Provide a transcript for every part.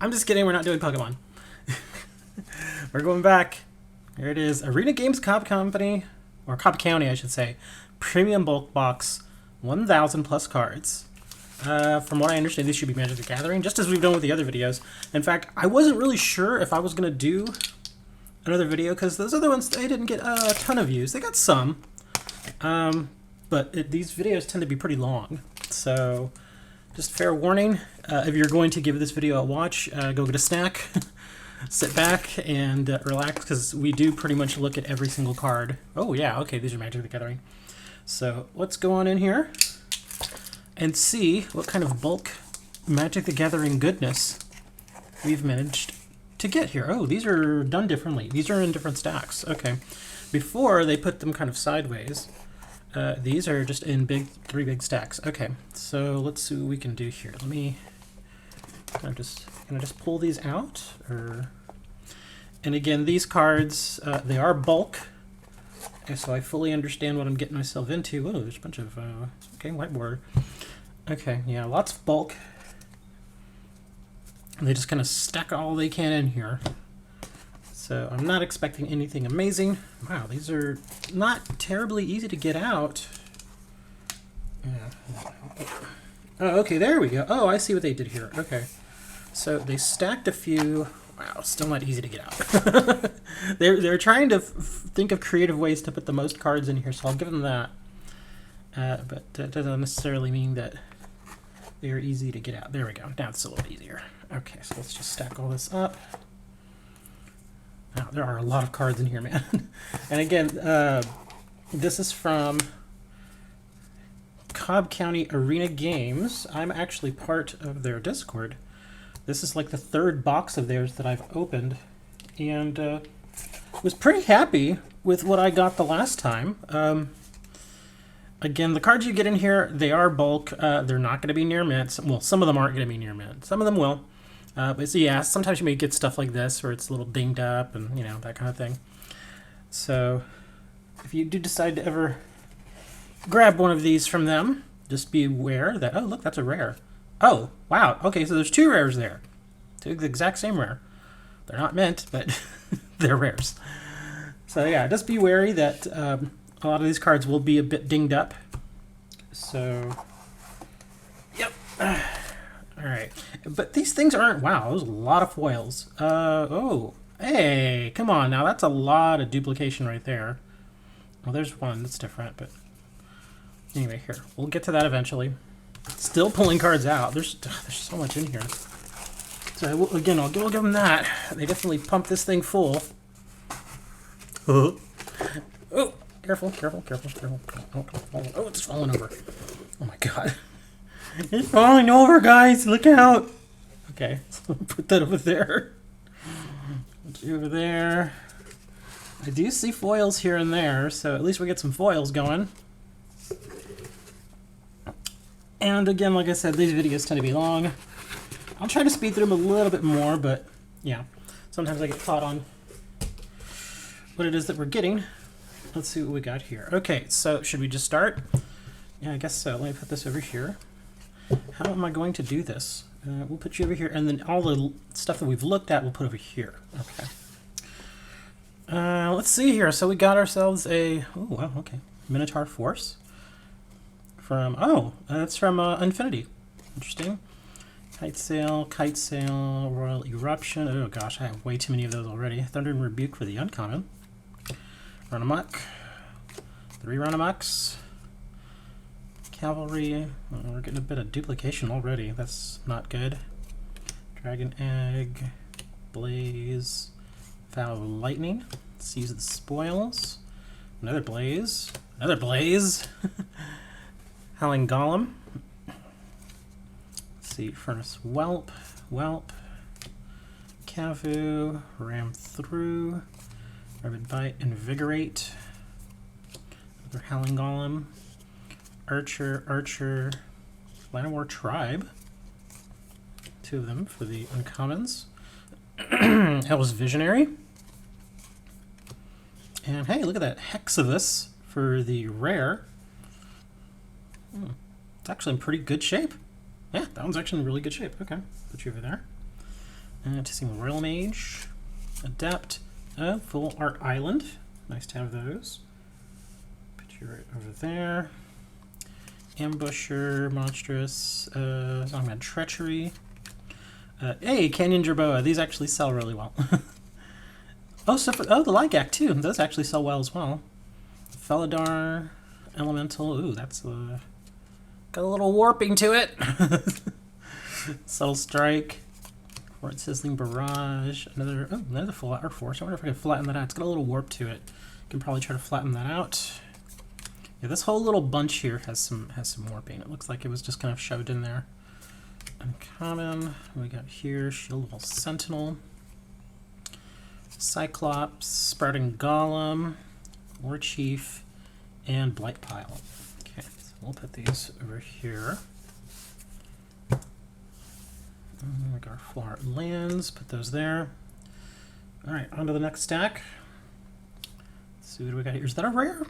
I'm just kidding, we're not doing Pokemon. We're going back. Here it is. Arena Games Cobb Company, or Cobb County, I should say. Premium bulk box, 1,000 plus cards. From what I understand, this should be Magic the Gathering, just as we've done with the other videos. In fact, I wasn't really sure if I was going to do another video, because those other ones, they didn't get a ton of views. They got some. But these videos tend to be pretty long. So, just fair warning, if you're going to give this video a watch, go get a snack, sit back, and relax, because we do pretty much look at every single card. Oh yeah, okay, these are Magic the Gathering. So, let's go on in here and see what kind of bulk Magic the Gathering goodness we've managed to get here. Oh, these are done differently. These are in different stacks. Okay. Before, they put them kind of sideways. These are just in three big stacks. Okay, so let's see what we can do here. Let me can I just pull these out, and again, these cards, they are bulk, so I fully understand what I'm getting myself into. Oh, there's a bunch of okay, whiteboard. Okay, yeah, lots of bulk. And they just kind of stack all they can in here. So I'm not expecting anything amazing. Wow, these are not terribly easy to get out. Yeah. Oh, okay, there we go. Oh, I see what they did here. Okay. So they stacked a few. Wow, still not easy to get out. they're trying to think of creative ways to put the most cards in here, so I'll give them that. But that doesn't necessarily mean that they're easy to get out. There we go. Now it's a little easier. Okay, so let's just stack all this up. Wow, there are a lot of cards in here, man. And again, this is from Cobb County Arena Games. I'm actually part of their Discord. This is like the third box of theirs that I've opened, and was pretty happy with what I got the last time. Again, the cards you get in here, they are bulk. They're not going to be near mint. Well, some of them aren't going to be near mint. Some of them will. But so yeah, sometimes you may get stuff like this where it's a little dinged up and, you know, that kind of thing. So if you do decide to ever grab one of these from them, just be aware that, oh, look, that's a rare. Oh, wow. Okay, so there's two rares there. Two the exact same rare. They're not mint, but they're rares. So yeah, just be wary that a lot of these cards will be a bit dinged up. So, yep. All right, but these things aren't, wow, there's a lot of foils. Oh, hey, come on now, that's a lot of duplication right there. Well, there's one that's different, but anyway, here, we'll get to that eventually. Still pulling cards out. There's so much in here. So again, I'll give them that. They definitely pump this thing full. Oh, careful, careful, careful, careful. Oh, it's falling over. Oh my god. It's falling over, guys! Look out! Okay, so put that over there. Put you over there. I do see foils here and there, so at least we get some foils going. And again, like I said, these videos tend to be long. I'll try to speed through them a little bit more, but yeah, sometimes I get caught on what it is that we're getting. Let's see what we got here. Okay, so should we just start? Yeah, I guess so. Let me put this over here. How am I going to do this? We'll put you over here, and then all the stuff that we've looked at we'll put over here. Okay. Let's see here. So we got ourselves a, oh wow, okay, Minotaur Force from, oh, that's from Infinity. Interesting. Kite Sail, Royal Eruption. Oh gosh, I have way too many of those already. Thunder and Rebuke for the uncommon. Run Amok. 3 Run Amoks. Cavalry. Oh, we're getting a bit of duplication already. That's not good. Dragon Egg. Blaze. Vow of Lightning. Seize the Spoils. Another Blaze. Another Blaze. Howling Golem. Let's see. Furnace Whelp. Cavu. Ram Through. Rabid Bite. Invigorate. Another Howling Golem. Archer, Llanowar Tribe. 2 of them for the uncommons. Hell's Visionary. And hey, look at that Hexavus for the rare. It's actually in pretty good shape. Yeah, that one's actually in really good shape. Okay, put you over there. Testing Royal Mage. Adept. Full Art Island. Nice to have those. Put you right over there. Ambusher, Monstrous, Songman Treachery. Hey, Canyon Jerboa. These actually sell really well. The Lygac too. Those actually sell well as well. Felidar, Elemental. Ooh, that's got a little warping to it. Subtle Strike. Fort Sizzling Barrage. Another full Art Force. I wonder if I can flatten that out. It's got a little warp to it. Can probably try to flatten that out. Yeah, this whole little bunch here has some warping. It looks like it was just kind of shoved in there. Uncommon. What we got here? Shield Wall Sentinel. Cyclops, Sprouting Golem, War Chief, and Blight Pile. Okay, so we'll put these over here. We got our full art lands, put those there. Alright, on to the next stack. Let's see what we got here. Is that a rare?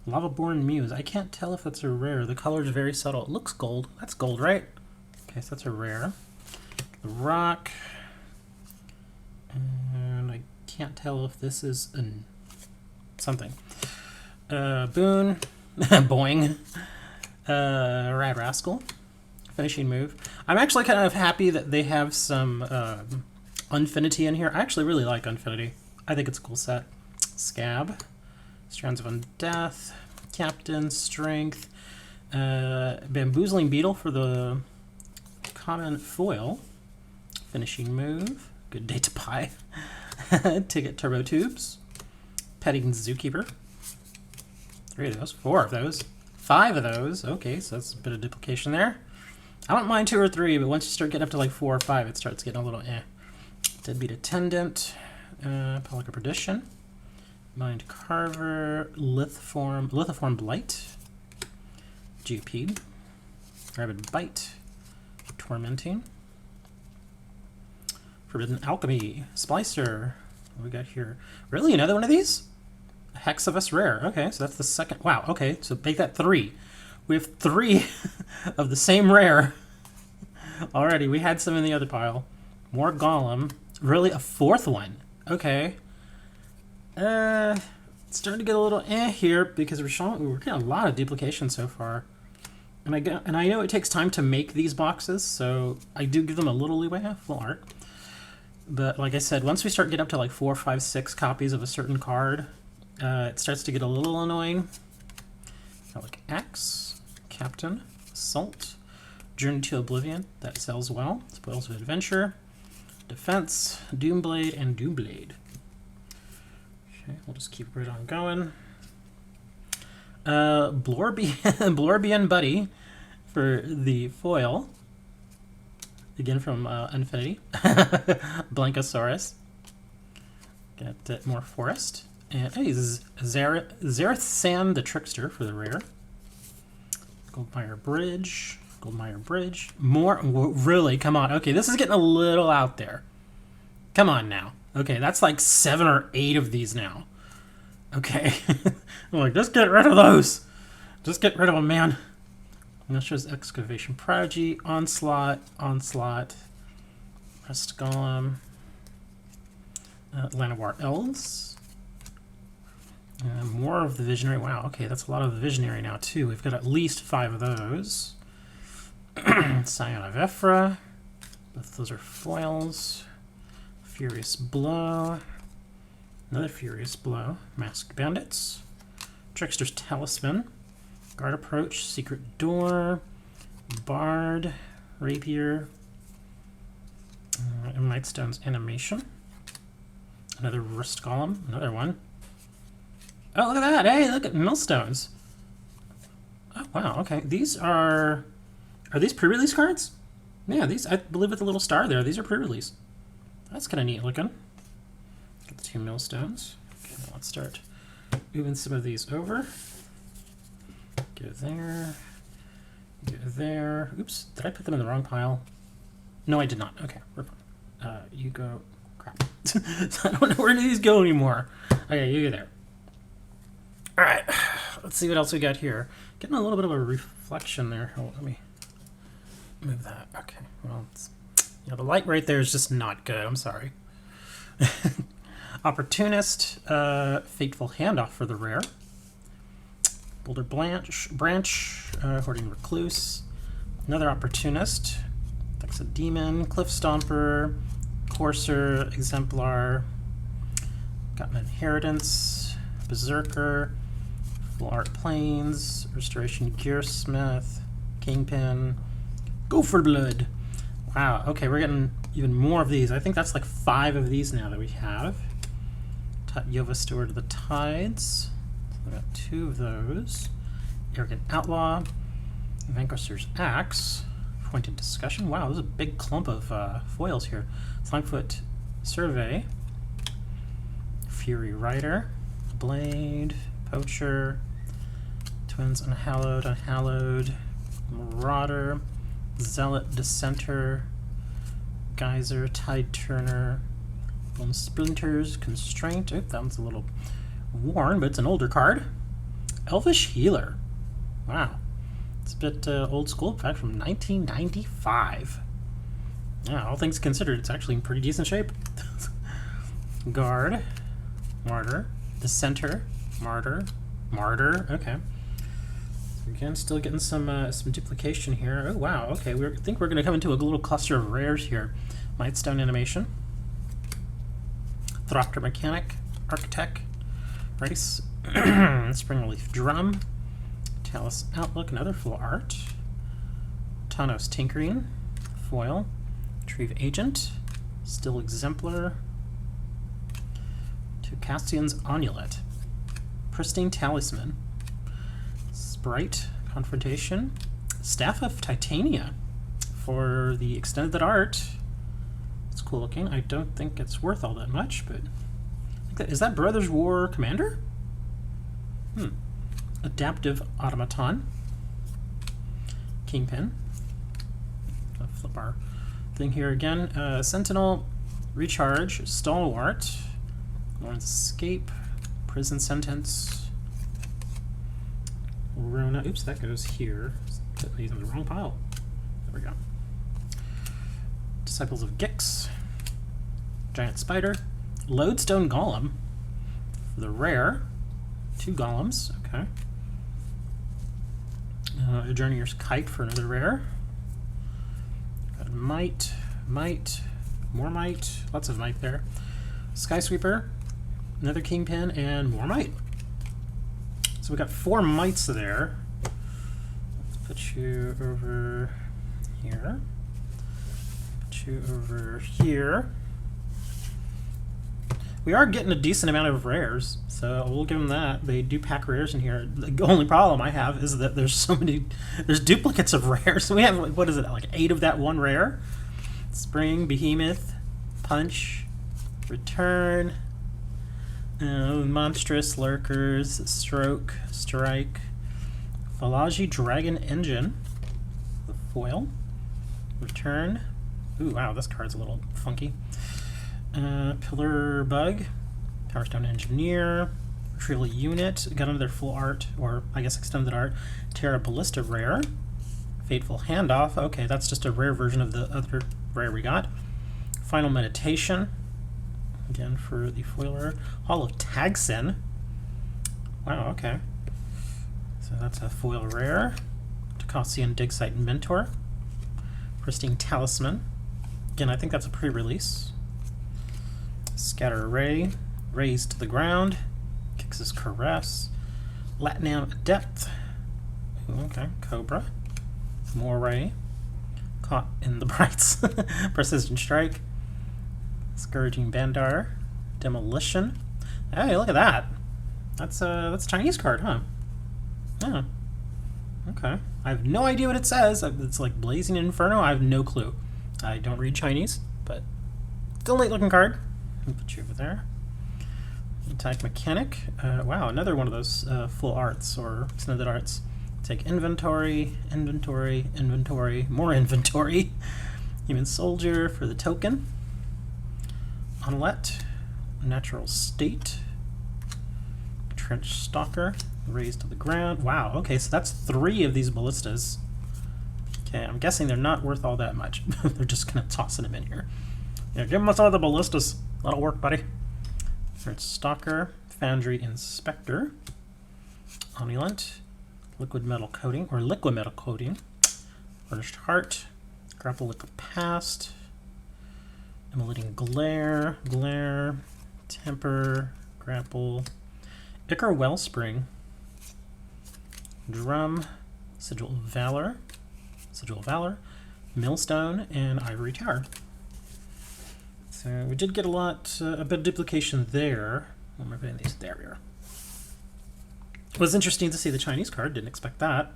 Lavaborn Muse. I can't tell if that's a rare. The color's very subtle. It looks gold. That's gold, right? Okay, so that's a rare. The Rock. And I can't tell if this is something. Boon. Boing. Rad Rascal. Finishing move. I'm actually kind of happy that they have some Unfinity in here. I actually really like Unfinity. I think it's a cool set. Scab. Strands of Undeath. Captain. Strength. Bamboozling Beetle for the common foil. Finishing move. Good day to buy. Ticket Turbo Tubes. Petting Zookeeper. 3 of those. 4 of those. 5 of those. Okay, so that's a bit of duplication there. I don't mind 2 or 3, but once you start getting up to like 4 or 5, it starts getting a little eh. Deadbeat Attendant. Pellica Perdition. Mind Carver. Lithiform Blight. Geopede. Rabid Bite. Tormenting. Forbidden Alchemy. Splicer. What do we got here? Really? Another one of these? Hexavus Rare. Okay, so that's the second. Wow, okay, so make that 3. We have 3 of the same rare. Already, we had some in the other pile. More Golem. Really? A 4th one? Okay. It's starting to get a little here because we're getting a lot of duplication so far. And I know it takes time to make these boxes, so I do give them a little leeway. Full art. But like I said, once we start getting up to like 4, 5, 6 copies of a certain card, it starts to get a little annoying. Got like Axe, Captain, Assault, Journey to Oblivion, that sells well. Spoils of Adventure, Defense, Doomblade, and Doomblade. Okay, we'll just keep right on going. Blorbian Buddy for the foil. Again from Infinity. Blankosaurus. Got more Forest. And hey, this is Zareth Sam the Trickster for the rare. Goldmire Bridge. More. Really? Come on. Okay, this is getting a little out there. Come on now. Okay, that's like 7 or 8 of these now. Okay. I'm like, just get rid of those. Just get rid of them, man. Illustrious Excavation Prodigy, Onslaught, Rest Golem, Llanowar Elves, more of the Visionary. Wow, okay, that's a lot of the Visionary now, too. We've got at least 5 of those. Scion of Ephra, both those are foils. Furious Blow, another Furious Blow, Masked Bandits, Trickster's Talisman, Guard Approach, Secret Door, Bard, Rapier, and Nightstone's Animation. Another Rust Golem, another one. Oh, look at that! Hey, look at Millstones. Oh, wow, okay. These are these pre-release cards? Yeah, these, I believe with the little star there, these are pre-release. That's kind of neat looking. Get the 2 Millstones. Okay, now let's start moving some of these over. Go there. Go there. Oops, did I put them in the wrong pile? No, I did not. Okay, we're fine. You go. Crap. I don't know where these go anymore. Okay, you go there. Alright, let's see what else we got here. Getting a little bit of a reflection there. Oh, let me move that. Okay, well, Yeah, the light right there is just not good. I'm sorry. Opportunist, Fateful Handoff for the rare. Boulder Branch, Hoarding Recluse. Another Opportunist. That's a Demon, Cliff Stomper, Courser, Exemplar. Got an Inheritance, Berserker, Full Art Plains, Restoration Gearsmith, Kingpin, Gopher Blood. Wow, okay, we're getting even more of these. I think that's like 5 of these now that we have. Yova Steward of the Tides. So we got 2 of those. Arrogant Outlaw. Vanquisher's Axe. Pointed Discussion. Wow, there's a big clump of foils here. Slimefoot Survey. Fury Rider. Blade. Poacher. Twins Unhallowed. Marauder. Zealot Dissenter. Geyser. Tide Turner. Bone Splinters, Constraint. Oh, that one's a little worn, but it's an older card. Elvish Healer. Wow. It's a bit old school, in fact, from 1995. Yeah, all things considered, it's actually in pretty decent shape. Guard. Martyr. Dissenter. Martyr. Okay. So again, still getting some duplication here. Oh, wow. Okay, I think we're going to come into a little cluster of rares here. Mightstone Animation. Thropter Mechanic, Architect, Race, Springleaf Drum, Talus Outlook, another full art, Tanos Tinkering, Foil, Retrieve Agent, Still Exemplar, to Castian's Onulet, Pristine Talisman, Sprite Confrontation, Staff of Titania for the extended art. It's cool looking. I don't think it's worth all that much, but is that Brothers War Commander? Adaptive Automaton. Kingpin. I'll flip our thing here again. Sentinel, Recharge, Stalwart, Lawrence Escape, Prison Sentence, Rona. Oops, that goes here. Put these in the wrong pile. There we go. Disciples of Gix, Giant Spider, Lodestone Golem for the rare, 2 golems, okay. Journeyer's Kite for another rare. Got Might, more Might, lots of Might there. Skysweeper, another Kingpin, and more Might. So we got 4 Mights there. Let's put you over here. Over here. We are getting a decent amount of rares, so we'll give them that. They do pack rares in here. The only problem I have is that there's there's duplicates of rares. So we have, what is it, like 8 of that one rare? Spring, Behemoth, Punch, Return, Monstrous, Lurkers, Stroke, Strike, Philology Dragon Engine, the foil, Return. Ooh, wow, this card's a little funky. Pillar Bug, Powerstone Engineer, Retrieval Unit, got another full art, or I guess extended art, Terra Ballista rare, Fateful Handoff, okay, that's just a rare version of the other rare we got. Final Meditation, again for the foiler. Hall of Tagsin, wow, okay. So that's a foil rare. Tocassian Digsite Mentor, Pristine Talisman. Again, I think that's a pre-release. Scatter Ray, Raise to the Ground, Kix's Caress, Latinam Adept, okay, Cobra, Moray, Caught in the Brights, Precision Strike, Scourging Bandar, Demolition. Hey, look at that. That's a Chinese card, huh? Yeah. Okay. I have no idea what it says. It's like Blazing Inferno. I have no clue. I don't read Chinese, but still a neat looking card. I'll put you over there. Type Mechanic. Wow, another one of those full arts or extended arts. Take inventory, more inventory. Human Soldier for the token. Unlet, Natural State. Trench Stalker, Raised to the Ground. Wow, okay, so that's 3 of these ballistas. Okay, I'm guessing they're not worth all that much. They're just kind of tossing them in here. Yeah, give them some of the ballistas. That'll work, buddy. Alright, Stalker, Foundry Inspector, Omulant, Liquid Metal Coating, or Liquid Metal Coating, Burnished Heart, Grapple Liquid Past, Emulating Glare, Glare, Temper, Grapple, Ichor Wellspring, Drum, Sigil of Valor, Millstone, and Ivory Tower. So we did get a bit of duplication there. What am I putting these? There we are. It was interesting to see the Chinese card, didn't expect that.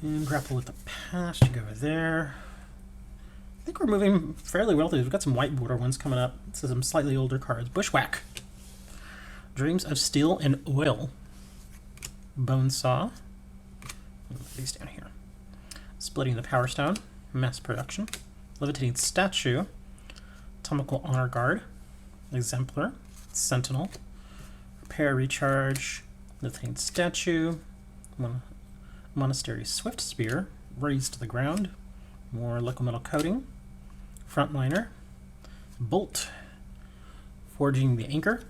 And Grapple with the Past, you go over there. I think we're moving fairly well. We've got some white border ones coming up. So some slightly older cards. Bushwhack. Dreams of Steel and Oil. Bonesaw. Put these down here. Splitting the Power Stone. Mass Production. Levitating Statue. Atomical Honor Guard. Exemplar. Sentinel. Repair Recharge. Levitating Statue. Monastery Swift Spear. Razed to the Ground. More Liquid Metal Coating. Frontliner. Bolt. Forging the Anchor.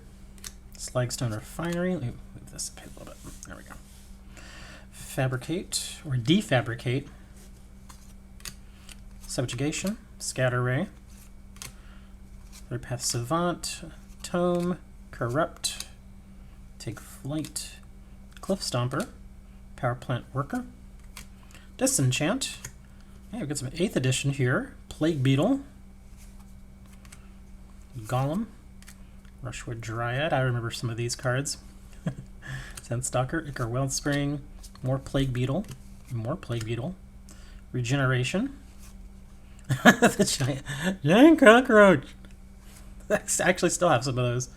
Slagstone Refinery. Let me move this up a little bit. There we go. Fabricate, or Defabricate. Subjugation. Scatter Ray. Third Path Savant. Tome. Corrupt. Take Flight. Cliff Stomper. Power Plant Worker. Disenchant. Yeah, we've got some 8th edition here. Plague Beetle. Golem. Rushwood Dryad. I remember some of these cards. Sandstalker. Ichor Wellspring. More Plague Beetle. More Plague Beetle. Regeneration. The giant cockroach. I actually still have some of those.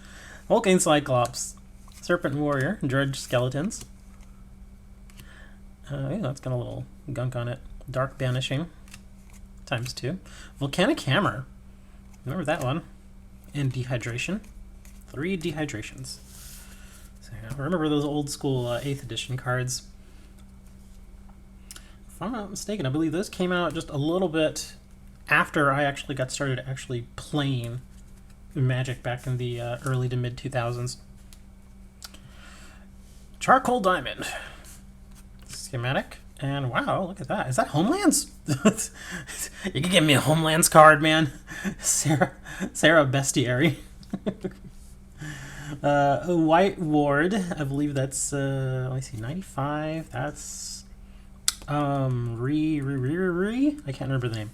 Hulking Cyclops. Serpent Warrior. Dredge Skeletons. Yeah, that's got a little gunk on it. Dark Banishing. ×2. Volcanic Hammer. Remember that one. And Dehydration. 3 dehydrations. So yeah, remember those old school 8th edition cards. If I'm not mistaken, I believe those came out just a little bit after I actually got started actually playing Magic back in the early to mid 2000s. Charcoal Diamond. Schematic. And wow, look at that. Is that Homelands? You can give me a Homelands card, man. Sarah Bestiary. White Ward. I believe that's let me see, 95. That's I can't remember the name.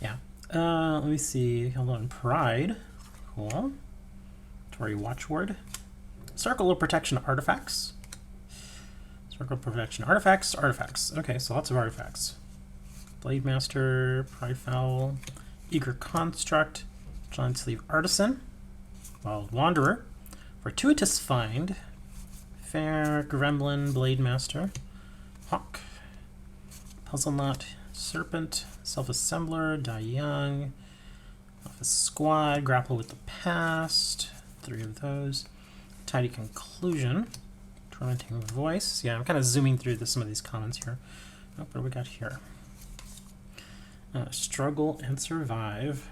Yeah. Let me see. Hold on. Pride. Cool. Tory Watchword. Circle of Protection Artifacts. Circle of Protection Artifacts. Okay, so lots of artifacts. Blade Master, Pride Fowl, Eager Construct, Giant Sleeve Artisan, Wild Wanderer, Fortuitous Find, Fair Gremlin, Blade Master, Hawk, Puzzle Knot, Serpent, Self-Assembler, Die Young, Office Squad, Grapple with the Past, 3 of those, Tidy Conclusion, Tormenting Voice. Yeah, I'm kind of zooming through some of these comments here. Oh, what do we got here? Struggle and Survive.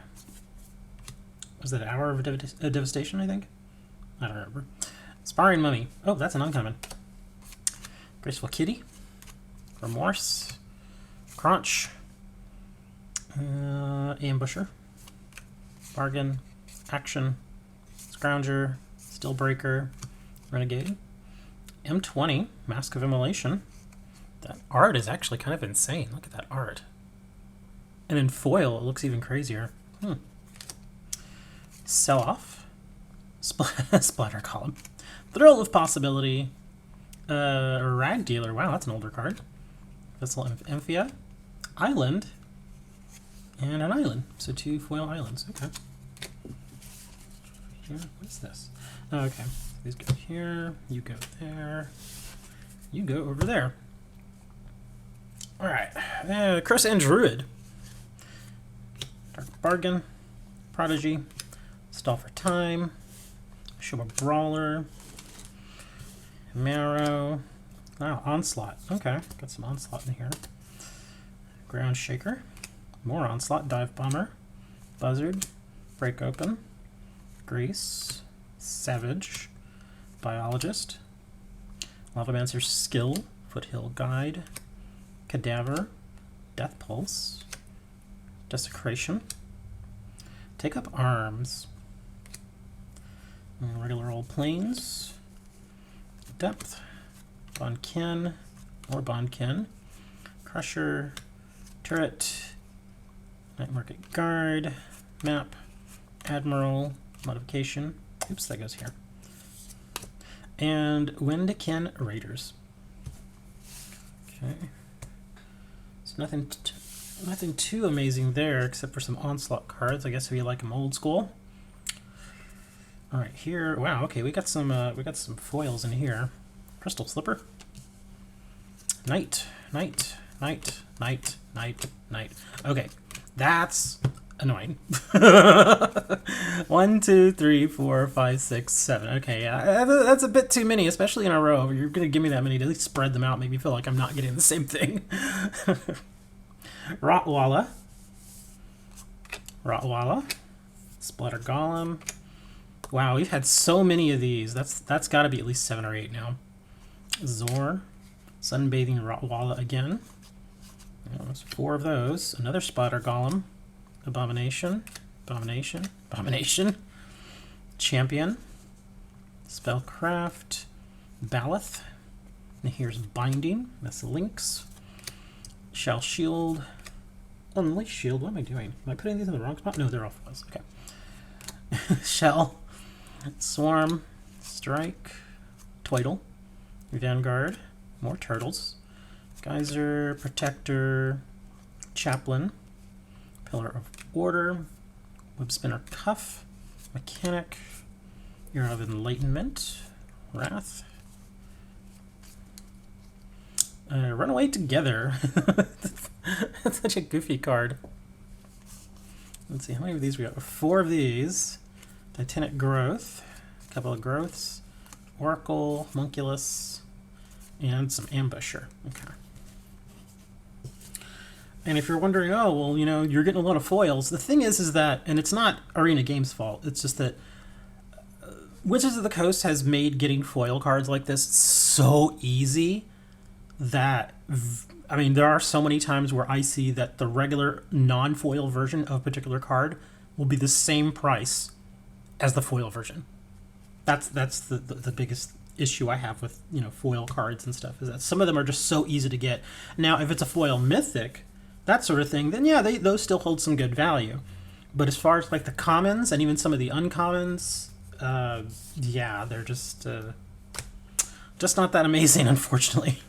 Was that Hour of Devastation, I think? I don't remember. Sparring Mummy. Oh, that's an uncommon. Graceful Kitty. Remorse. Crunch. Ambusher. Bargain. Action. Scrounger. Stillbreaker. Renegade. M20. Mask of Immolation. That art is actually kind of insane. Look at that art. And in foil, it looks even crazier. Sell Off. Splatter Column. Thrill of Possibility. Rag Dealer. Wow, that's an older card. Vessel of Amphia. Island. And an island. So 2 foil islands. Okay. Here, what is this? Oh, okay. These go here. You go there. You go over there. Alright. Curse and Druid. Dark Bargain. Prodigy. Stall for Time. Show a Brawler. Marrow. Wow, Onslaught. Okay, got some Onslaught in here. Ground Shaker, more Onslaught, Dive Bomber, Buzzard, Break Open, Grease, Savage, Biologist, Lavamancer's Skill, Foothill Guide, Cadaver, Death Pulse, Desecration, Take Up Arms, regular old Plains, Depth, Bonkin, more Bonkin, Crusher, Turret, Night Market Guard, Map, Admiral, Modification, oops, that goes here, and Wendikin Raiders. Okay, so nothing too amazing there except for some Onslaught cards, I guess, if you like them old school. All right, here, wow, okay, we got some foils in here. Crystal Slipper, Knight. Okay, that's annoying. 1, 2, 3, 4, 5, 6, 7. Okay, yeah, that's a bit too many, especially in a row. You're gonna give me that many to at least spread them out, make me feel like I'm not getting the same thing. Rotwalla, Splatter Golem. Wow, we've had so many of these. That's got to be at least 7 or 8 now. Zor, Sunbathing Rotwalla again. There's 4 of those. Another Splatter Golem. Abomination. Champion. Spellcraft. Baloth. And here's Binding. That's Lynx. Shell Shield. Unleash Shield. What am I doing? Am I putting these in the wrong spot? No, they're all foils. Okay. Shell. Swarm. Strike. Twiddle. Vanguard. More turtles. Geyser. Protector. Chaplain. Pillar of Order. Web Spinner Cuff. Mechanic. Year of Enlightenment. Wrath. Run Away Together. That's such a goofy card. Let's see, how many of these we got? 4 of these. Titanic Growth. A couple of Growths. Oracle. Homunculus. And some Ambusher. Okay. And if you're wondering, oh, well, you know, you're getting a lot of foils. The thing is that, and it's not Arena Games' fault, it's just that Wizards of the Coast has made getting foil cards like this so easy that, I mean, there are so many times where I see that the regular non-foil version of a particular card will be the same price as the foil version. That's the biggest issue I have with, you know, foil cards and stuff, is that some of them are just so easy to get. Now, if it's a foil mythic, that sort of thing, then yeah, those still hold some good value. But as far as like the commons and even some of the uncommons, yeah, they're just not that amazing, unfortunately.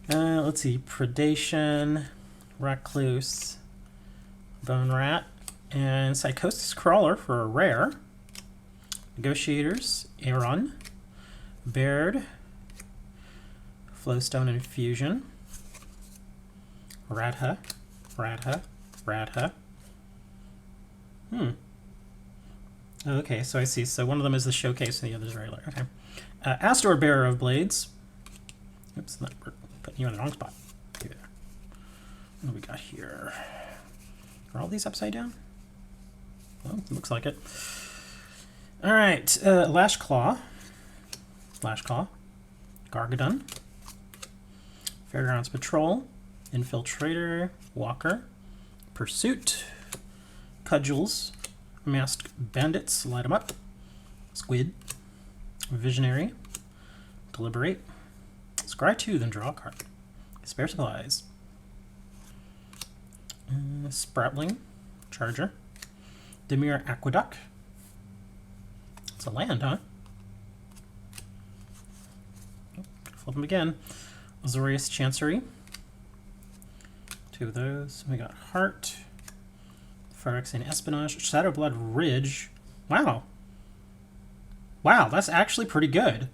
Let's see, Predation, Recluse, Bone Rat, and Psychosis Crawler for a rare. Negotiators, Aeron, Baird, Flowstone Infusion, Radha. Okay, so I see. So one of them is the showcase and the other is regular. Okay. Astor, Bearer of Blades. Oops, not putting you in the wrong spot. There. What do we got here? Are all these upside down? Well, it looks like it. All right, Lashclaw, Gargadon, Fairgrounds Patrol, Infiltrator, Walker, Pursuit, Cudgels, Masked Bandits, light 'em up, Squid, Visionary, Deliberate, Scry 2, then draw a card, Spare Supplies, Sproutling, Charger, Demir Aqueduct. It's a land, huh? Flip them again. Azorius Chancery. 2 of those. We got Heart. Phyrexian Espionage. Shadowblood Ridge. Wow. Wow, that's actually pretty good.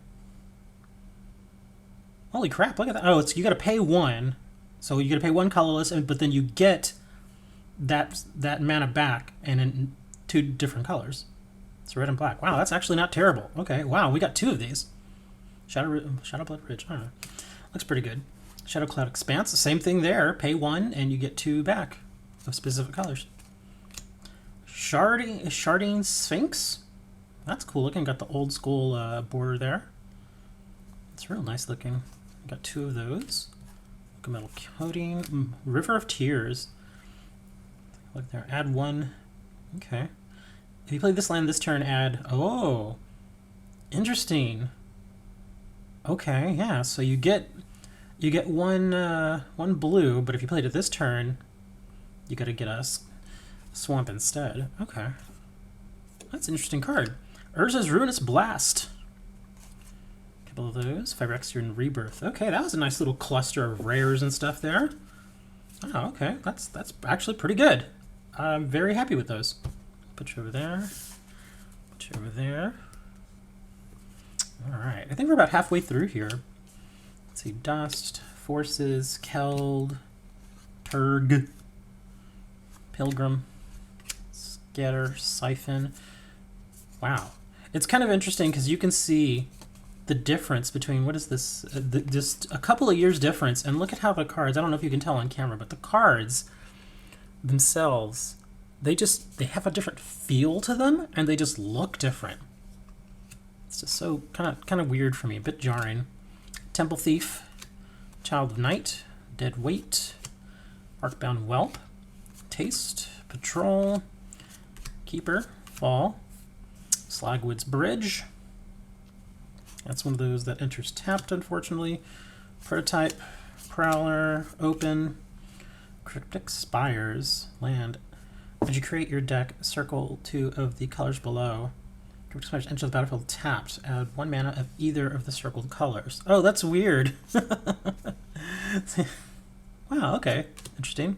Holy crap, look at that. Oh, it's, you gotta pay 1. So you gotta pay 1 colorless, but then you get that mana back and in 2 different colors. It's red and black. Wow, that's actually not terrible. Okay, wow, we got 2 of these. Shadowblood Ridge. I don't know. Looks pretty good. Shadow Cloud Expanse, same thing there. Pay 1 and you get 2 back of specific colors. Sharding Sphinx. That's cool looking. Got the old school border there. It's real nice looking. Got 2 of those. Metal coating. River of Tears. Look there. Add 1. Okay. If you play this land this turn, add... Oh! Interesting. Okay, yeah. So you get one blue, but if you played it this turn, you gotta get a swamp instead. Okay. That's an interesting card. Urza's Ruinous Blast. A couple of those. Phyrexian Rebirth. Okay, that was a nice little cluster of rares and stuff there. Oh, okay. That's actually pretty good. I'm very happy with those. Put you over there. Put you over there. Alright, I think we're about halfway through here. Let's see, Dust, Forces, Keld, Turg, Pilgrim, Scatter, Siphon. Wow. It's kind of interesting because you can see the difference between, what is this, just a couple of years difference, and look at how the cards, I don't know if you can tell on camera, but the cards themselves, they have a different feel to them, and they just look different. It's just so kind of weird for me, a bit jarring. Temple Thief, Child of Night, Dead Weight, Arcbound Whelp, Taste, Patrol, Keeper, Fall, Slagwood's Bridge. That's one of those that enters tapped, unfortunately. Prototype, Prowler, Open, Cryptic Spires, Land. As you create your deck, circle 2 of the colors below. Cryptic Spires enter the battlefield tapped. Add 1 mana of either of the circled colors. Oh, that's weird. Wow, okay. Interesting.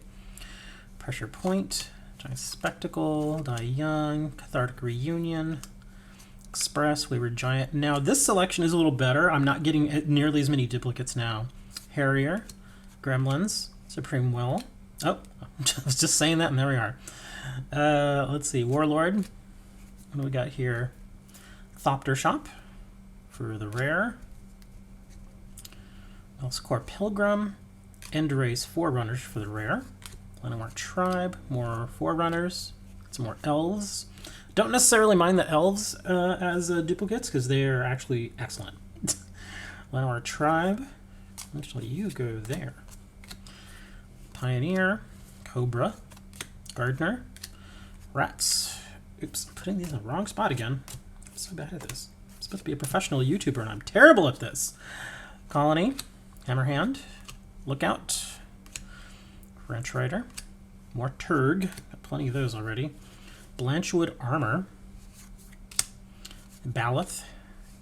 Pressure Point, Giant Spectacle, Die Young, Cathartic Reunion, Express, Wayward Giant. Now, this selection is a little better. I'm not getting nearly as many duplicates now. Harrier, Gremlins, Supreme Will. Oh, I was just saying that, and there we are. Let's see, Warlord. What do we got here? Thopter Shop for the rare. Elscore Pilgrim. Enduray's Forerunners for the rare. Llanowar Tribe, more Forerunners. Some more Elves. Don't necessarily mind the Elves as duplicates, because they are actually excellent. Llanowar Tribe. Actually, you go there. Pioneer. Cobra. Gardener. Rats. Oops, I'm putting these in the wrong spot again. I'm so bad at this. I'm supposed to be a professional YouTuber, and I'm terrible at this. Colony. Hammerhand. Lookout. Ranch Rider. More Turg. Got plenty of those already. Blanchwood Armor. Baloth.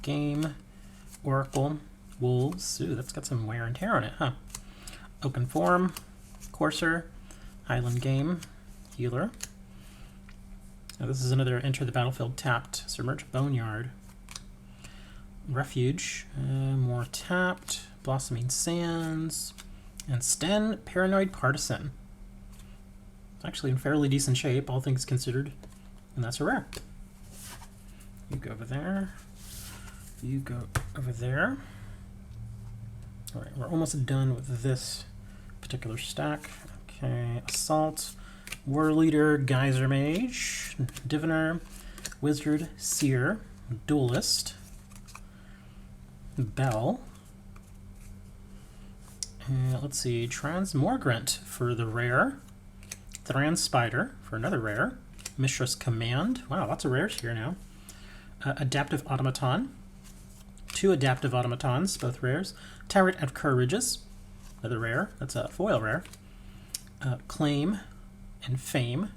Game. Oracle. Wolves. Ooh, that's got some wear and tear on it, huh? Open Form. Courser. Highland Game. Healer. Now this is another enter the battlefield tapped. Submerged Boneyard. Refuge. More tapped. Blossoming Sands. And Sten, Paranoid Partisan. It's actually in fairly decent shape, all things considered. And that's a rare. You go over there. You go over there. Alright, we're almost done with this particular stack. Okay, Assault, War Leader, Geyser Mage, Diviner, Wizard, Seer, Duelist, Bell. Let's see, Transmogrant for the rare, Thran Spider for another rare, Mishra's Command. Wow, lots of rares here now. Adaptive Automaton, 2 Adaptive Automatons, both rares. Tyrant of Courageous, another rare. That's a foil rare. Claim and Fame.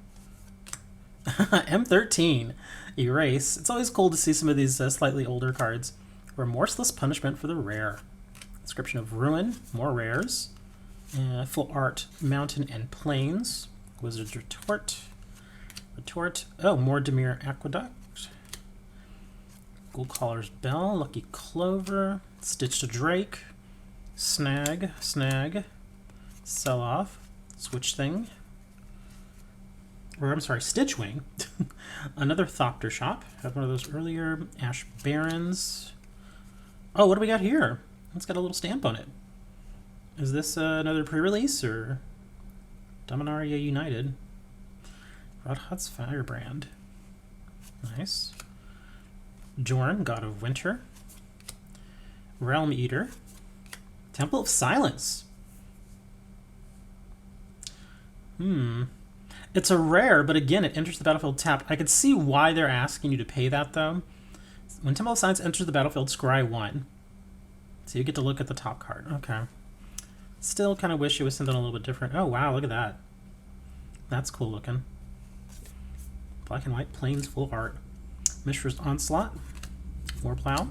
M13, Erase. It's always cool to see some of these slightly older cards. Remorseless Punishment for the rare. Inscription of Ruin, more rares. Full Art, Mountain and Plains. Wizard's Retort. Oh, more Demir Aqueduct. Goldcaller's Bell, Lucky Clover. Stitched Drake. Snag. Sell Off. Switch Thing. Or, I'm sorry, Stitchwing. Another Thopter Shop. Had one of those earlier. Ash Barrens. Oh, what do we got here? It's got a little stamp on it. Is this another pre-release or Dominaria United? Rodhot's Firebrand. Nice. Jorn, God of Winter. Realm Eater. Temple of Silence. It's a rare, but again, it enters the battlefield tapped. I could see why they're asking you to pay that, though. When Temple of Silence enters the battlefield, scry 1. So you get to look at the top card. Okay. Still kind of wish it was something a little bit different. Oh, wow, look at that. That's cool looking. Black and white, plains, full art. Mishra's Onslaught. Warplow.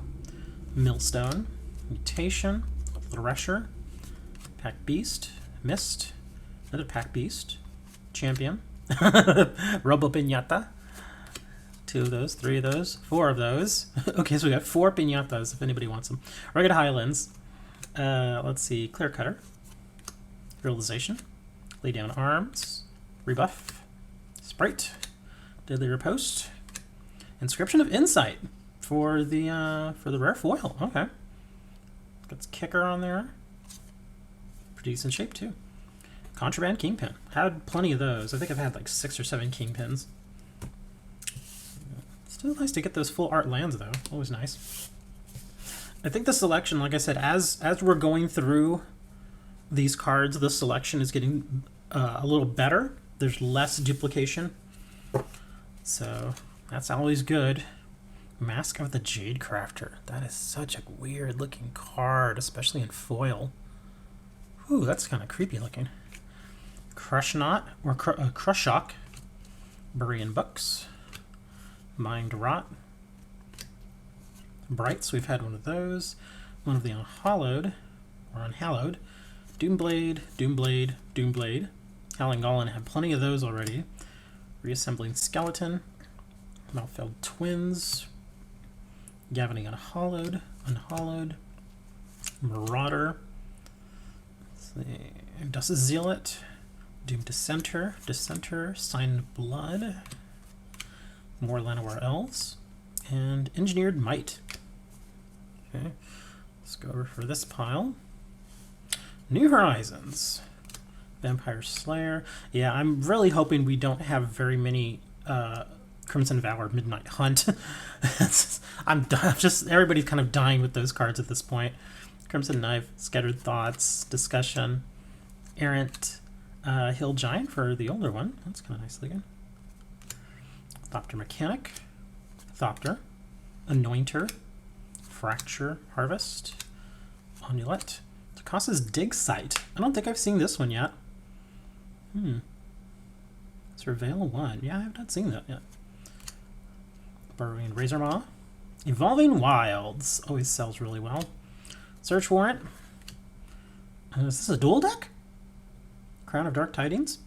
Millstone. Mutation. Thresher. Pack Beast. Mist. Another Pack Beast. Champion. Robo Piñata. 2 of those, 3 of those, 4 of those. Okay, so we got 4 piñatas if anybody wants them. Rugged Highlands. Let's see. Clear Cutter. Realization. Lay Down Arms. Rebuff. Sprite. Deadly Riposte. Inscription of Insight for the rare foil. Okay. Got Kicker on there. Pretty decent shape too. Contraband Kingpin. Had plenty of those. I think I've had like 6 or 7 Kingpins. Still nice to get those full art lands though. Always nice. I think the selection, like I said, as we're going through these cards, the selection is getting a little better. There's less duplication. So that's always good. Mask of the Jade Crafter. That is such a weird looking card, especially in foil. Ooh, that's kind of creepy looking. Crush Knot, or Crush Shock. Burying Books. Mind Rot. Brights, we've had one of those. One of the Unhallowed, or Unhallowed. Doomblade, Doomblade, Doomblade. Howling Goblin had plenty of those already. Reassembling Skeleton. Malfeld Twins. Gavany Unhallowed, Unhallowed. Marauder. Let's see. Dust Zealot. Doom Dissenter, Dissenter, Signed Blood. More Llanowar Elves. And Engineered Might. Okay, let's go over for this pile. New Horizons. Vampire Slayer. Yeah, I'm really hoping we don't have very many Crimson Valor Midnight Hunt. I'm just, everybody's kind of dying with those cards at this point. Crimson Knife, Scattered Thoughts, Discussion, Errant, Hill Giant for the older one. That's kind of nice looking. Thopter Mechanic, Thopter, Anointer, Fracture Harvest, Onulet, Takasa's Dig Site. I don't think I've seen this one yet. Surveil 1. Yeah, I have not seen that yet. Burrowing Razor Maw. Evolving Wilds. Always sells really well. Search Warrant. Is this a dual deck? Crown of Dark Tidings.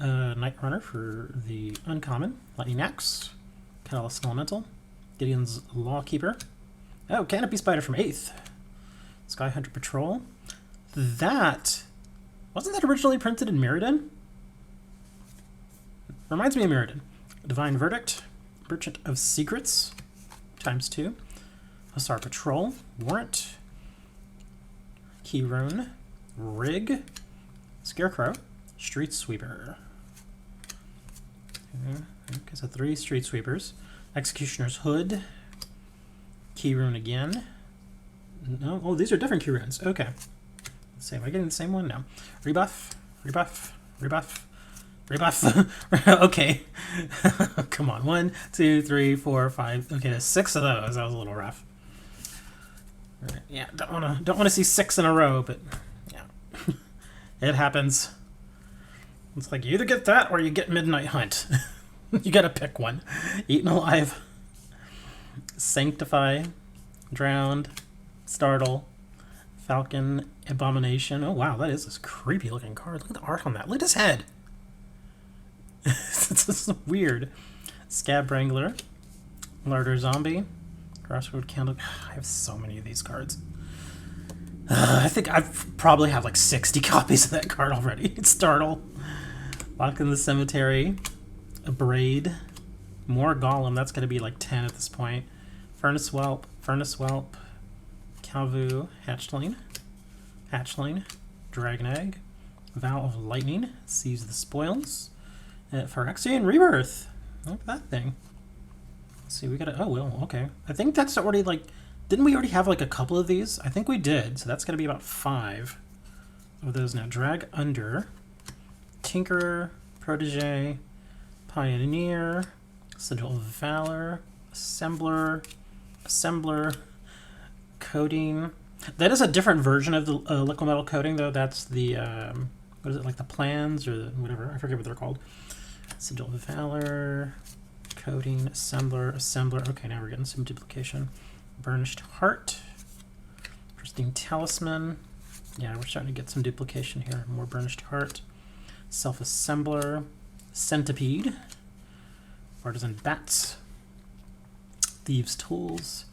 Night Runner for the uncommon. Lightning Axe. Catalyst Elemental. Gideon's Lawkeeper. Oh, Canopy Spider from 8th. Sky Hunter Patrol. That... Wasn't that originally printed in Mirrodin? Reminds me of Mirrodin. Divine Verdict. Merchant of Secrets. ×2. Hussar Patrol. Warrant. Keyrune. Rig. Scarecrow. Street Sweeper. Okay, so 3 Street Sweepers. Executioner's Hood. Keyrune again. No, oh, these are different Keyrunes. Okay. Let's see, am I getting the same one? No. Rebuff. Rebuff. Rebuff. Rebuff. Okay. Come on. 1, 2, 3, 4, 5. Okay, there's 6 of those. That was a little rough. Right. Yeah, don't wanna see 6 in a row, but yeah. It happens. It's like you either get that or you get Midnight Hunt. You gotta pick one. Eaten Alive. Sanctify. Drowned. Startle. Falcon. Abomination. Oh wow, that is this creepy looking card. Look at the art on that. Look at his head. It's just weird. Scab Wrangler. Larder Zombie. Crossroad Candle. I have so many of these cards. I think I've probably have like 60 copies of that card already. It's Startle. Locked in the Cemetery. A Braid. More Golem. That's going to be like 10 at this point. Furnace Whelp. Furnace Whelp. Calvu. Hatchling. Hatchling, Dragon Egg, Vow of Lightning, Seize the Spoils, Phyrexian Rebirth. Look at that thing. Let's see, we got oh, well, okay. I think that's already, like, didn't we already have, like, a couple of these? I think we did, so that's going to be about 5 of those now. Drag Under, Tinkerer, Protege, Pioneer, Sigil of Valor, Assembler, Coding. That is a different version of the liquid metal coating, though. That's the, what is it, like the plans or the, whatever? I forget what they're called. Sigil of Valor, Coding, Assembler. Okay, now we're getting some duplication. Burnished Heart, Pristine Talisman. Yeah, we're starting to get some duplication here. More Burnished Heart. Self-Assembler, Centipede, Artisan Bats, Thieves' Tools,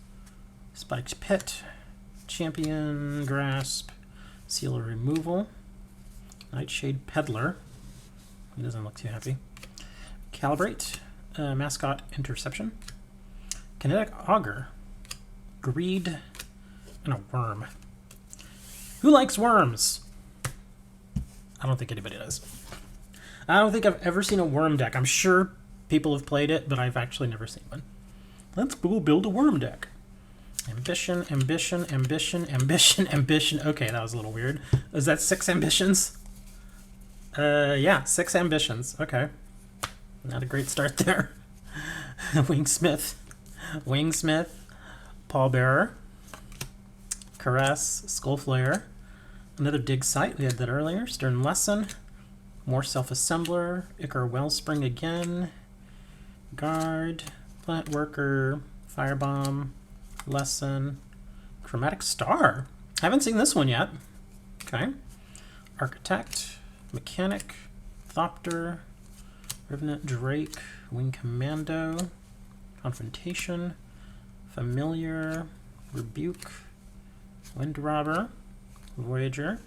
Spiked Pit, Champion Grasp, Seal of Removal, Nightshade Peddler. He doesn't look too happy. Calibrate, Mascot Interception, Kinetic Augur, Greed, and a Worm. Who likes worms? I don't think anybody does. I don't think I've ever seen a worm deck. I'm sure people have played it, but I've actually never seen one. Let's go build a worm deck. Ambition, ambition, ambition, ambition, ambition. Okay, that was a little weird. Is that 6 ambitions? Yeah, 6 ambitions. Okay. Not a great start there. Wingsmith, Pallbearer, Caress, Skullflayer, another Dig Site. We had that earlier. Stern Lesson, more Self-Assembler, Ichor Wellspring again, Guard, Plant Worker, Firebomb, Lesson, Chromatic Star. Haven't seen this one yet. Okay. Architect, Mechanic, Thopter, Revenant Drake, Wing Commando, Confrontation, Familiar, Rebuke, Wind Robber, Voyager,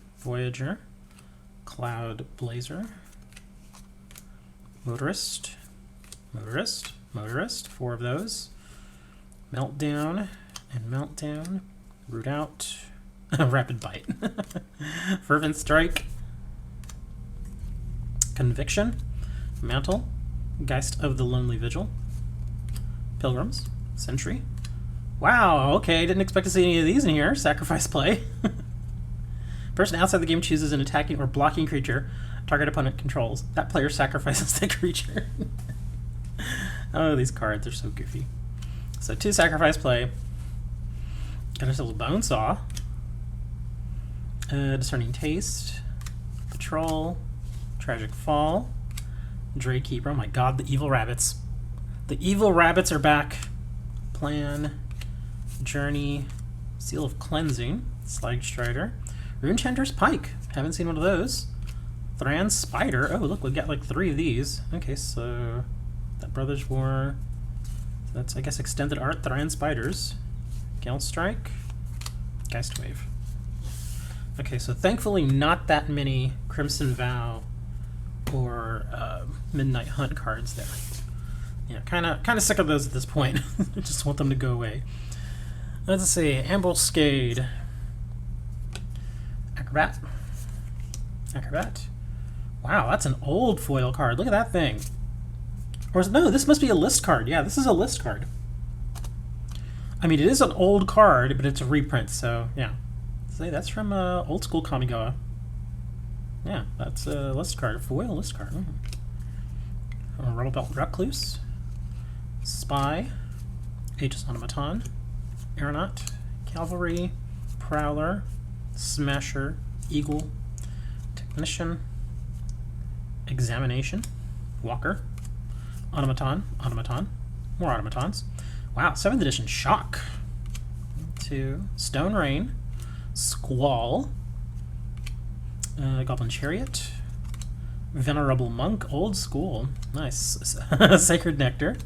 Cloud Blazer, Motorist, 4 of those, Meltdown and Meltdown, Root Out, Rapid Bite, Fervent Strike, Conviction, Mantle, Geist of the Lonely Vigil, Pilgrims, Sentry. Wow, okay, didn't expect to see any of these in here. Sacrifice play. Person outside the game chooses an attacking or blocking creature target opponent controls. That player sacrifices the creature. Oh, these cards are so goofy. So 2 sacrifice play. Got ourselves a Bonesaw. Discerning Taste. Patrol. Tragic Fall. Draykeeper. Oh my god, the evil rabbits. The evil rabbits are back. Plan. Journey. Seal of Cleansing. Slag Strider. Runechanter's Pike. Haven't seen one of those. Thran Spider. Oh, look, we've got like 3 of these. Okay, so that Brothers War. That's, I guess, extended art. Thran Spiders. Gale Strike. Geist Wave. Okay, so thankfully not that many Crimson Vow or Midnight Hunt cards there. Yeah, kind of sick of those at this point. Just want them to go away. Let's see. Ambuscade. Acrobat. Wow, that's an old foil card. Look at that thing. Or no, this must be a list card. Yeah, this is a list card. I mean, it is an old card, but it's a reprint, so yeah. Say that's from old school Kamigawa. Yeah, that's a list card, a foil list card. Rubble Belt Recluse, Spy, Aegis Automaton, Aeronaut, Cavalry, Prowler, Smasher, Eagle, Technician, Examination, Walker, Automaton, more Automatons. Wow, 7th edition Shock. 2, Stone Rain, Squall, Goblin Chariot, Venerable Monk, old school, nice. Sacred Nectar.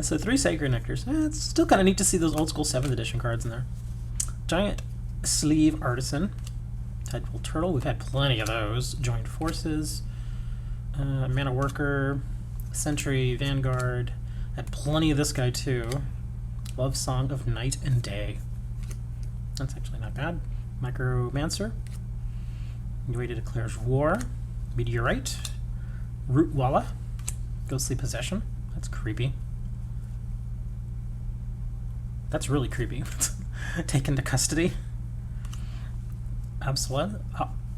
So 3 Sacred Nectars. It's still kind of neat to see those old school 7th edition cards in there. Giant Sleeve Artisan, Tideful Turtle, we've had plenty of those. Joined Forces, Mana Worker, Sentry, Vanguard, had plenty of this guy too. Love Song of Night and Day. That's actually not bad. Micromancer. Yugioh declares war. Meteorite. Root Walla. Ghostly Possession. That's creepy. That's really creepy. Taken to custody.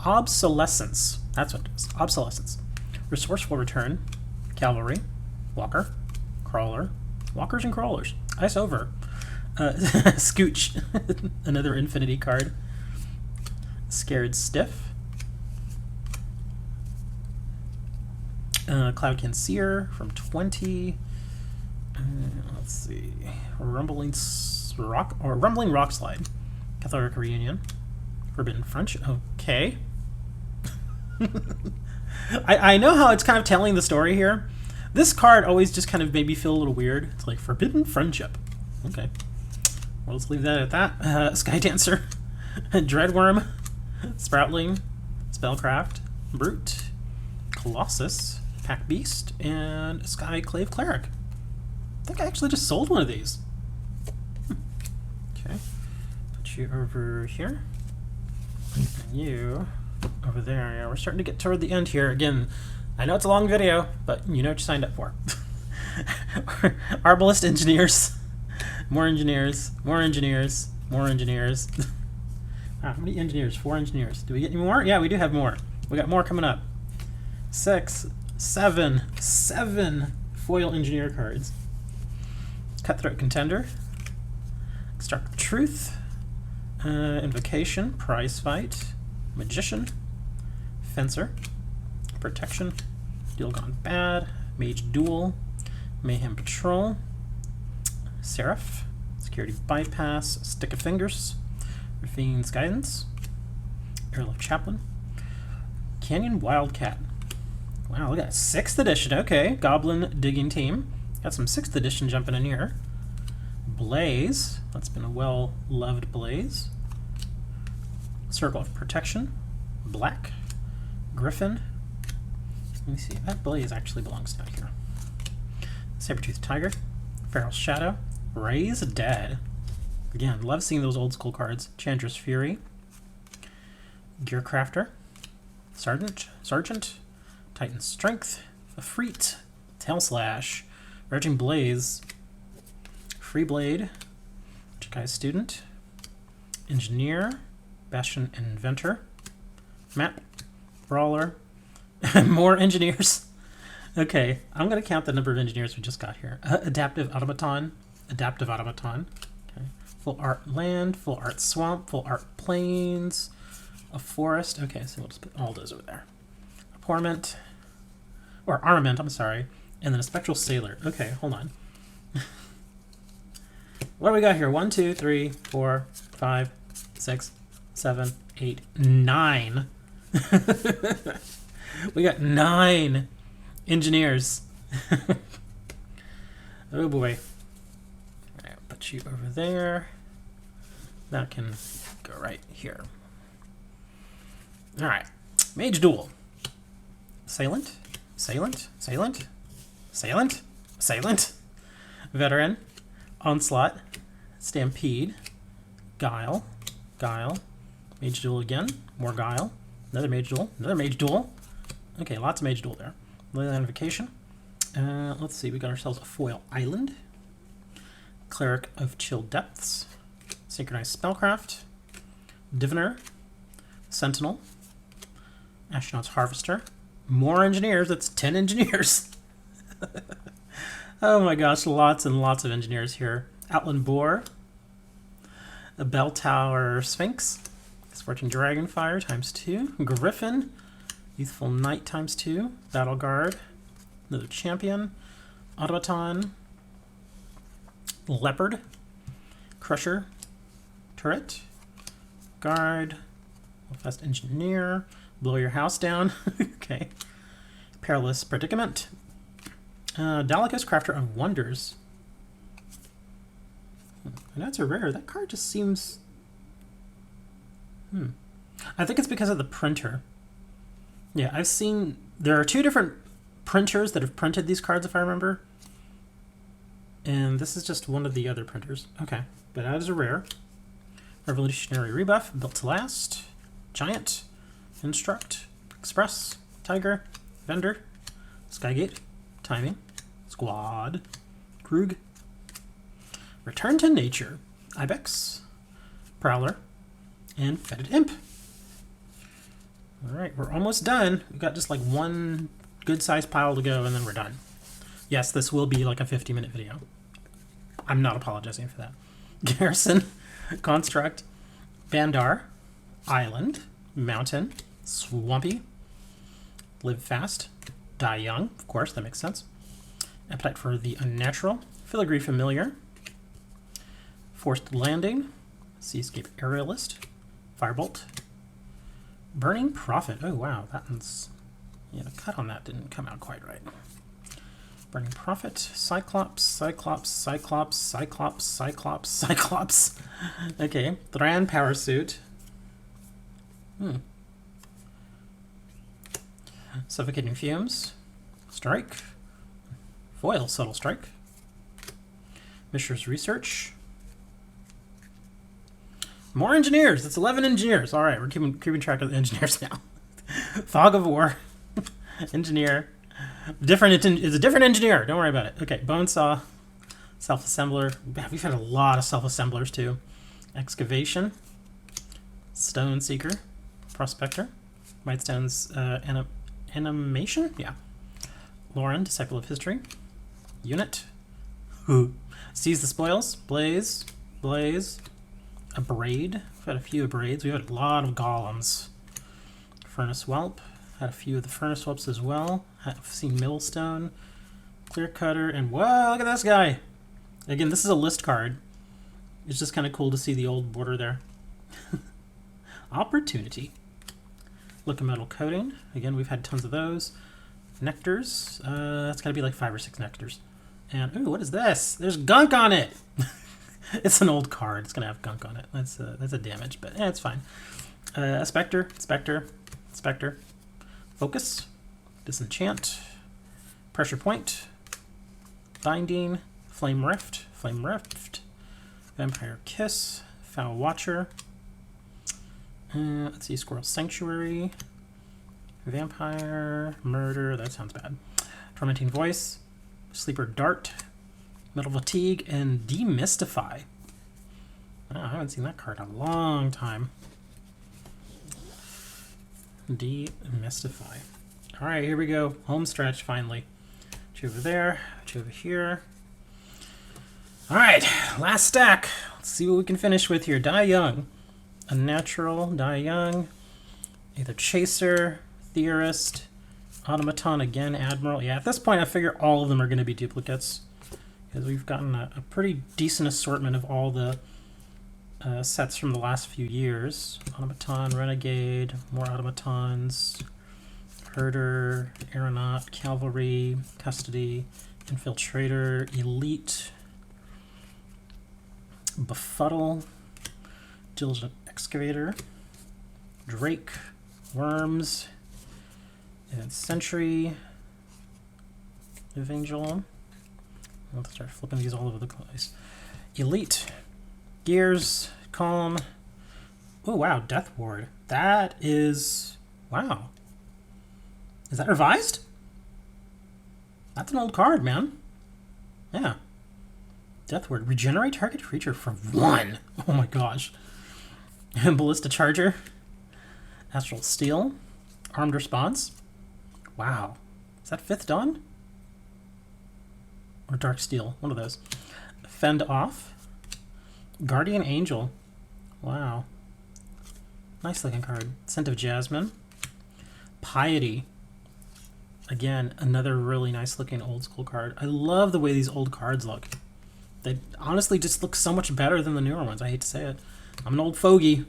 Obsolescence. That's what it is. Obsolescence. Resourceful Return. Cavalry. Walker. Crawler. Walkers and Crawlers. Ice Over. Scooch. Another Infinity card. Scared Stiff. Cloudkin Seer from 20. Let's see. Rumbling Rock Slide. Catholic Reunion. Forbidden French. Okay. I know how it's kind of telling the story here. This card always just kind of made me feel a little weird. It's like Forbidden Friendship. Okay. Well, let's leave that at that. Sky Dancer. Dreadworm. Sproutling. Spellcraft. Brute. Colossus. Pack Beast. And Skyclave Cleric. I think I actually just sold one of these. Okay. Put you over here. And you over there. Yeah, we're starting to get toward the end here. Again, I know it's a long video, but you know what you signed up for. Arbalist Engineers. More engineers. More engineers. More engineers. How many engineers? 4 engineers. Do we get any more? Yeah, we do have more. We got more coming up. 6, 7 foil engineer cards. Cutthroat Contender. Extract Truth. Invocation. Prize Fight. Magician. Fencer. Protection. Deal Gone Bad. Mage Duel. Mayhem Patrol. Seraph. Security Bypass. Stick of Fingers. Raffine's Guidance. Airlift Chaplain. Canyon Wildcat. Wow, look at that. 6th edition. Okay. Goblin Digging Team. Got some 6th edition jumping in here. Blaze. That's been a well-loved Blaze. Circle of Protection. Black. Griffin. Let me see. That Blaze actually belongs down here. Saber-toothed Tiger. Feral Shadow. Raise Dead. Again, love seeing those old school cards. Chandra's Fury. Gearcrafter. Sergeant. Titan's Strength. Efreet. Tailslash. Raging Blaze. Free Blade. Chikai Student. Engineer. Bastion Inventor. Map. Brawler. More engineers. Okay, I'm going to count the number of engineers we just got here. Adaptive Automaton. Adaptive Automaton. Okay. Full Art Land. Full Art Swamp. Full Art Plains. A Forest. Okay, so we'll just put all those over there. Appointment. Or Armament, I'm sorry. And then a Spectral Sailor. Okay, hold on. What do we got here? 1, 2, 3, 4, 5, 6, 7, 8, 9. We got 9 engineers. Oh boy. Alright, put you over there. That can go right here. Alright. Mage Duel. Assailant. Veteran. Onslaught. Stampede. Guile. Mage Duel again. More Guile. Another Mage Duel. Okay, lots of Mage Duel there. Identification. Let's see, we got ourselves a foil island. Cleric of Chill Depths. Synchronized Spellcraft. Diviner. Sentinel. Astronaut's Harvester. More engineers. That's 10 engineers. Oh my gosh, lots and lots of engineers here. Outland Boar. A Bell Tower Sphinx. Scorching Dragonfire ×2. Griffin. Youthful Knight ×2. Battle Guard. Another Champion. Automaton. Leopard. Crusher. Turret. Guard. Fast Engineer. Blow your house down. Okay. Perilous Predicament. Dalica's Crafter of Wonders. And that's a rare. That card just seems... I think it's because of the printer. Yeah, I've seen... There are 2 different printers that have printed these cards, if I remember. And this is just one of the other printers. Okay, but that is a rare. Revolutionary Rebuff, Built to Last, Giant, Instruct, Express, Tiger, Vendor, Skygate, Timing, Squad, Krug, Return to Nature, Ibex, Prowler, and Fetid Imp. Alright, we're almost done. We've got just like one good-sized pile to go, and then we're done. Yes, this will be like a 50-minute video. I'm not apologizing for that. Garrison, Construct, Bandar, Island, Mountain, Swampy, Live Fast, Die Young, of course, that makes sense. Appetite for the Unnatural, Filigree Familiar, Forced Landing, Seascape Aerialist, Firebolt, Burning Prophet. Oh wow, that one's... yeah, the cut on that didn't come out quite right. Burning Prophet, Cyclops, Cyclops, Cyclops, Cyclops, Cyclops, Cyclops. Okay, Thran Power Suit. Suffocating Fumes, Strike, Foil Subtle Strike, Mishra's Research. More engineers. It's 11 engineers. All right, we're keeping track of the engineers now. Fog of War, engineer. It's a different engineer. Don't worry about it. Okay, Bone Saw, Self-Assembler. We've had a lot of self-assemblers too. Excavation, Stone Seeker, Prospector, Whitestone's Animation. Yeah. Lauren, Disciple of History. Unit. Seize the Spoils. Blaze. Abrade. We've had a few Abrades. We've had a lot of Golems. Furnace Whelp. Had a few of the Furnace Whelps as well. I've seen Millstone, Clear Cutter, and whoa, look at this guy! Again, this is a list card. It's just kind of cool to see the old border there. Opportunity. Liquid Metal Coating. Again, we've had tons of those. Nectars. That's got to be like 5 or 6 nectars. And, ooh, what is this? There's gunk on it! It's an old card. It's going to have gunk on it. That's a damage, but it's fine. A Spectre. Focus. Disenchant. Pressure Point. Binding. Flame Rift. Vampire Kiss. Foul Watcher. Let's see. Squirrel Sanctuary. Vampire. Murder. That sounds bad. Tormenting Voice. Sleeper Dart. Metal Fatigue. And Demystify. Oh, I haven't seen that card in a long time. Demystify. All right, here we go. Home stretch, finally. 2 over there, 2 over here. All right, last stack. Let's see what we can finish with here. Die Young. Unnatural, Die Young. Either Chaser, Theorist, Automaton again, Admiral. Yeah, at this point I figure all of them are going to be duplicates, because we've gotten a pretty decent assortment of all the sets from the last few years. Automaton, Renegade, more Automatons, Herder, Aeronaut, Cavalry, Custody, Infiltrator, Elite, Befuddle, Diligent Excavator, Drake, Worms, and Sentry, Evangel. I'll start flipping these all over the place. Elite, Gears, Calm. Oh wow, Death Ward. That is, wow. Is that revised? That's an old card, man. Yeah. Death Ward. Regenerate target creature for 1. Oh my gosh. Ballista Charger. Astral Steel. Armed Response. Wow. Is that 5th Dawn? Or Dark Steel? One of those. Fend Off. Guardian Angel. Wow. Nice looking card. Scent of Jasmine. Piety. Again, another really nice looking old school card. I love the way these old cards look. They honestly just look so much better than the newer ones. I hate to say it. I'm an old fogey,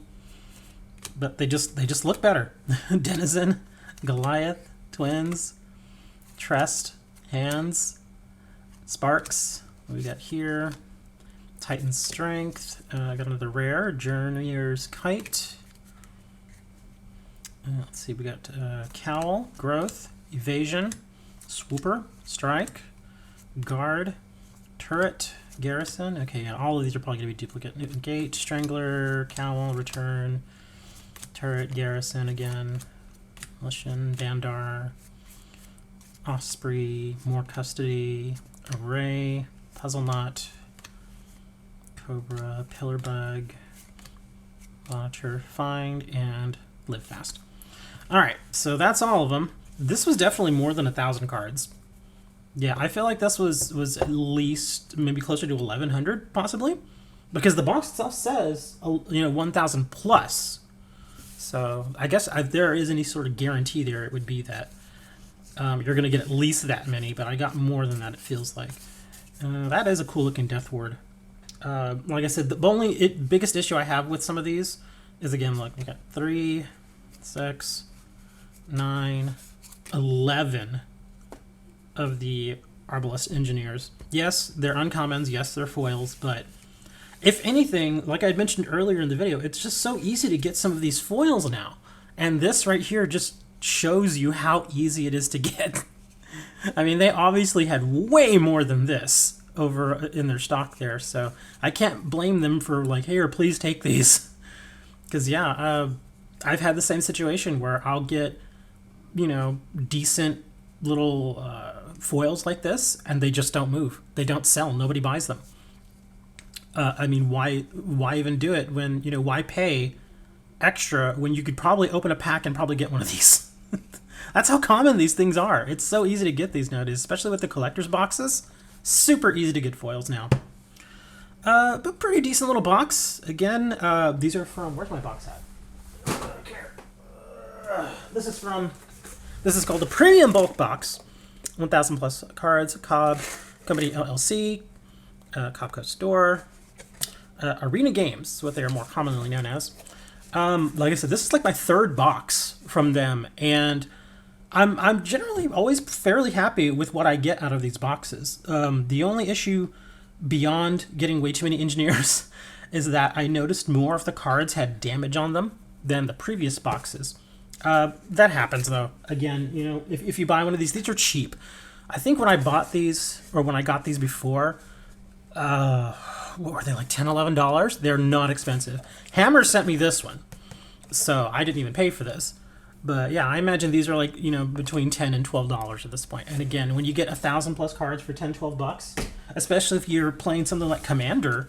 but they just look better. Denizen, Goliath, Twins, Trest, Hands, Sparks. What we got here? Titan's Strength. I got another rare, Journeyer's Kite. Let's see, we got Cowl, Growth, Evasion, Swooper, Strike, Guard, Turret, Garrison. Okay, yeah, all of these are probably going to be duplicate. Gate, Strangler, Cowl, Return, Turret, Garrison again, Militia, Bandar, Osprey, More Custody, Array, Puzzle Knot, Cobra, Pillar Bug, Watcher, Find, and Live Fast. Alright, so that's all of them. This was definitely more than 1,000 cards. Yeah, I feel like this was at least maybe closer to 1,100, possibly, because the box itself says 1,000 plus. So I guess if there is any sort of guarantee there, it would be that you're going to get at least that many. But I got more than that. It feels like that is a cool looking Death Ward. Like I said, the only biggest issue I have with some of these is, again, look, we got 3, 6, 9, 11 of the Arbalest Engineers. Yes, they're uncommons. Yes, they're foils. But if anything, like I had mentioned earlier in the video, it's just so easy to get some of these foils now. And this right here just shows you how easy it is to get. I mean, they obviously had way more than this over in their stock there. So I can't blame them for like, here, please take these. Because, yeah, I've had the same situation where I'll get, decent little foils like this, and they just don't move. They don't sell. Nobody buys them. I mean, why even do it when, why pay extra when you could probably open a pack and probably get one of these? That's how common these things are. It's so easy to get these nowadays, especially with the collector's boxes. Super easy to get foils now. But pretty decent little box. Again, these are from, where's my box at? This is called the Premium Bulk Box. 1,000 plus cards, Cobb Company LLC, Cobb Code Store, Arena Games is what they are more commonly known as. Like I said, this is like my third box from them, and I'm generally always fairly happy with what I get out of these boxes. The only issue beyond getting way too many engineers is that I noticed more of the cards had damage on them than the previous boxes. That happens though. Again, if you buy one of these are cheap. I think when I bought these, or when I got these before, what were they, like $10, $11? They're not expensive. Hammer sent me this one, so I didn't even pay for this. But yeah, I imagine these are like, between $10 and $12 at this point. And again, when you get 1,000 plus cards for $10, $12, especially if you're playing something like Commander,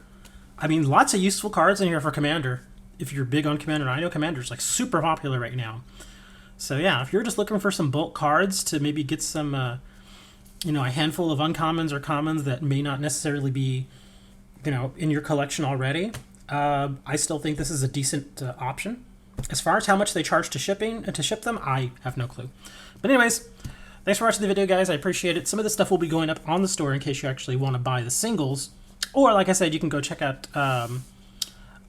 I mean, lots of useful cards in here for Commander. If you're big on Commander, I know Commander's like super popular right now. So yeah, if you're just looking for some bulk cards to maybe get some, a handful of uncommons or commons that may not necessarily be, in your collection already, I still think this is a decent option. As far as how much they charge to ship them, I have no clue. But anyways, thanks for watching the video, guys. I appreciate it. Some of this stuff will be going up on the store in case you actually want to buy the singles. Or, like I said, you can go check out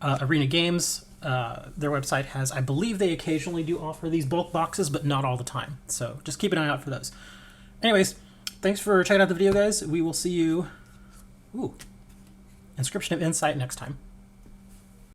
Arena Games. Their website has, I believe they occasionally do offer these bulk boxes, but not all the time. So just keep an eye out for those. Anyways, thanks for checking out the video, guys. We will see you, Inscription of Insight, next time.